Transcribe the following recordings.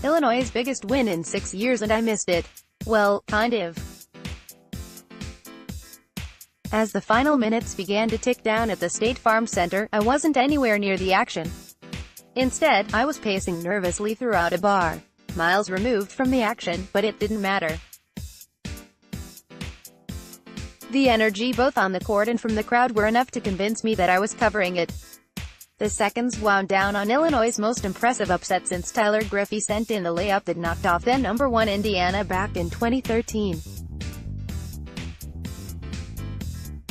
Illinois' biggest win in 6 years and I missed it. Well, kind of. As the final minutes began to tick down at the State Farm Center, I wasn't anywhere near the action. Instead, I was pacing nervously throughout a bar, miles removed from the action, but it didn't matter. The energy both on the court and from the crowd were enough to convince me that I was covering it. The seconds wound down on Illinois' most impressive upset since Tyler Griffey sent in the layup that knocked off then number 1 Indiana back in 2013.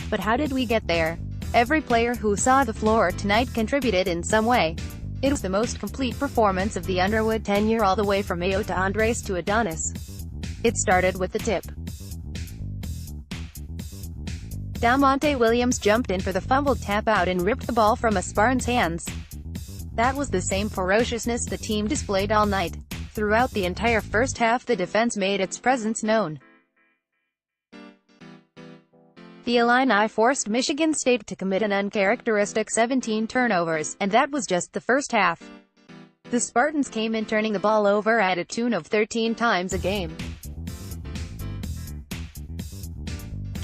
But how did we get there? Every player who saw the floor tonight contributed in some way. It was the most complete performance of the Underwood tenure, all the way from Ayo to Andres to Adonis. It started with the tip. Damonte Williams jumped in for the fumbled tap-out and ripped the ball from Spartan's hands. That was the same ferociousness the team displayed all night. Throughout the entire first half, the defense made its presence known. The Illini forced Michigan State to commit an uncharacteristic 17 turnovers, and that was just the first half. The Spartans came in turning the ball over at a tune of 13 times a game.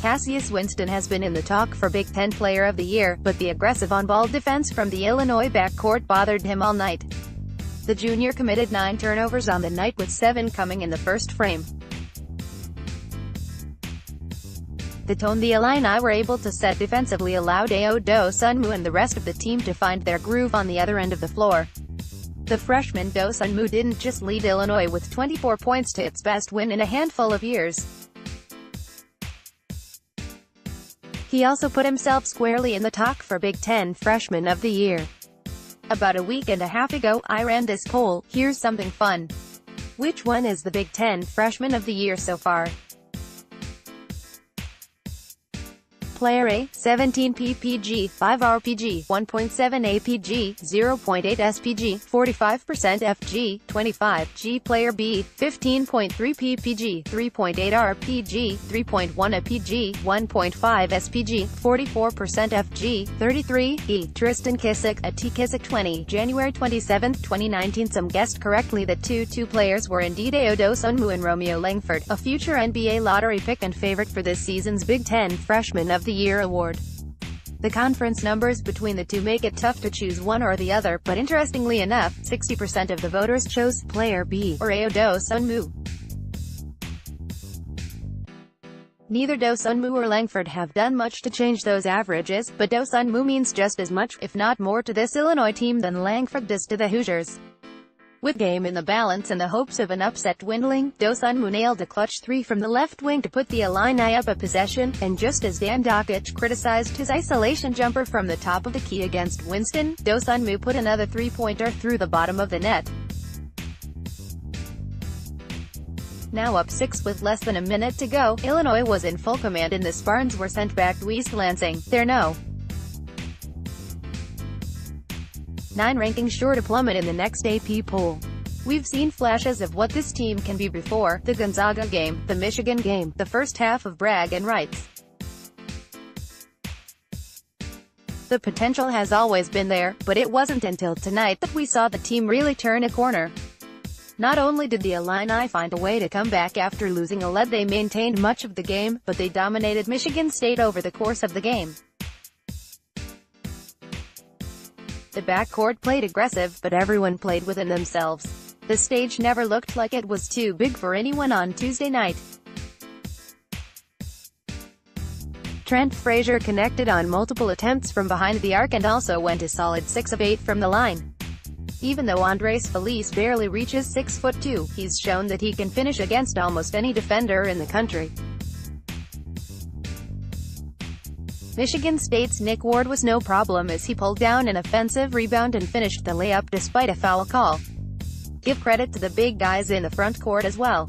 Cassius Winston has been in the talk for Big Ten Player of the Year, but the aggressive on-ball defense from the Illinois backcourt bothered him all night. The junior committed 9 turnovers on the night, with 7 coming in the first frame. The tone the Illini were able to set defensively allowed Ayo Dosunmu and the rest of the team to find their groove on the other end of the floor. The freshman Dosunmu didn't just lead Illinois with 24 points to its best win in a handful of years. He also put himself squarely in the talk for Big Ten Freshman of the Year. About a week and a half ago, I ran this poll. Here's something fun. Which one is the Big Ten Freshman of the Year so far? Player A, 17 ppg, 5 rpg, 1.7 apg, 0.8 spg, 45% fg, 25 g. Player B, 15.3 ppg, 3.8 rpg, 3.1 apg, 1.5 spg, 44% fg, 33 e. Tristan Kissick, at Kissick 20, January 27, 2019. Some guessed correctly that two players were indeed Ayo Dosunmu and Romeo Langford, a future NBA lottery pick and favorite for this season's Big Ten Freshman of the Year award. The conference numbers between the two make it tough to choose one or the other, but interestingly enough, 60% of the voters chose Player B, or Ayo Dosunmu. Neither Dosunmu or Langford have done much to change those averages, but Dosunmu means just as much, if not more, to this Illinois team than Langford does to the Hoosiers. With game in the balance and the hopes of an upset dwindling, Dosunmu nailed a clutch 3 from the left wing to put the Illini up a possession, and just as Dan Dockich criticized his isolation jumper from the top of the key against Winston, Dosunmu put another three-pointer through the bottom of the net. Now up 6 with less than a minute to go, Illinois was in full command and the Spartans were sent back to East Lansing, their No. 9 ranking sure to plummet in the next AP poll. We've seen flashes of what this team can be before: the Gonzaga game, the Michigan game, the first half of brag and rights. The potential has always been there, but it wasn't until tonight that we saw the team really turn a corner. Not only did the Illini find a way to come back after losing a lead they maintained much of the game, but they dominated Michigan State over the course of the game. The backcourt played aggressive, but everyone played within themselves. The stage never looked like it was too big for anyone on Tuesday night. Trent Frazier connected on multiple attempts from behind the arc and also went a solid 6 of 8 from the line. Even though Andres Feliz barely reaches 6'2", he's shown that he can finish against almost any defender in the country. Michigan State's Nick Ward was no problem as he pulled down an offensive rebound and finished the layup despite a foul call. Give credit to the big guys in the front court as well.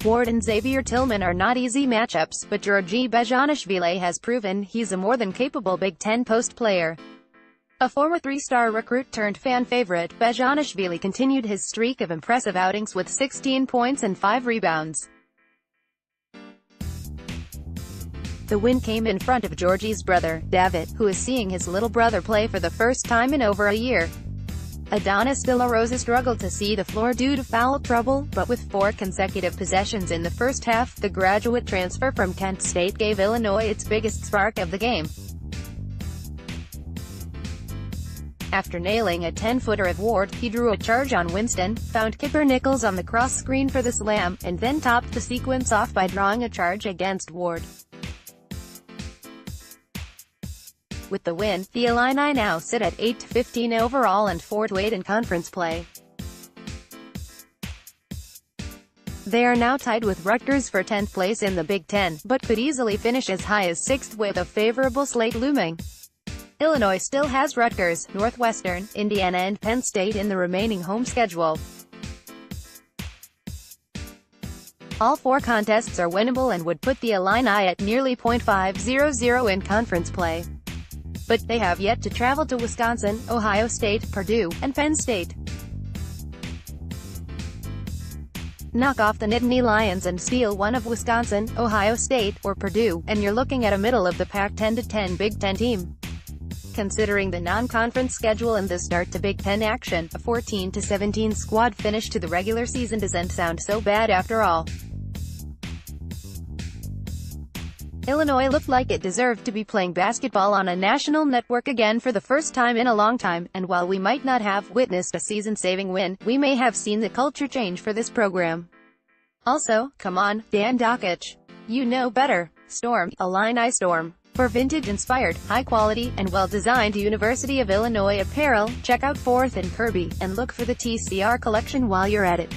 Ward and Xavier Tillman are not easy matchups, but Georgi Bezhanishvili has proven he's a more than capable Big Ten post player. A former 3-star recruit turned fan favorite, Bezhanishvili continued his streak of impressive outings with 16 points and 5 rebounds. The win came in front of Georgie's brother, David, who is seeing his little brother play for the first time in over a year. Adonis De La Rosa struggled to see the floor due to foul trouble, but with 4 consecutive possessions in the first half, the graduate transfer from Kent State gave Illinois its biggest spark of the game. After nailing a 10-footer at Ward, he drew a charge on Winston, found Kipper Nichols on the cross screen for the slam, and then topped the sequence off by drawing a charge against Ward. With the win, the Illini now sit at 8-15 overall and 4th weight in conference play. They are now tied with Rutgers for 10th place in the Big Ten, but could easily finish as high as 6th with a favorable slate looming. Illinois still has Rutgers, Northwestern, Indiana and Penn State in the remaining home schedule. All 4 contests are winnable and would put the Illini at nearly .500 in conference play. But they have yet to travel to Wisconsin, Ohio State, Purdue, and Penn State. Knock off the Nittany Lions and steal one of Wisconsin, Ohio State, or Purdue, and you're looking at a middle-of-the-pack 10-10 Big Ten team. Considering the non-conference schedule and the start to Big Ten action, a 14-17 squad finish to the regular season doesn't sound so bad after all. Illinois looked like it deserved to be playing basketball on a national network again for the first time in a long time, and while we might not have witnessed a season-saving win, we may have seen the culture change for this program. Also, come on, Dan Dakich. You know better. Storm, Illini Storm. For vintage-inspired, high-quality, and well-designed University of Illinois apparel, check out 4th and Kirby, and look for the TCR collection while you're at it.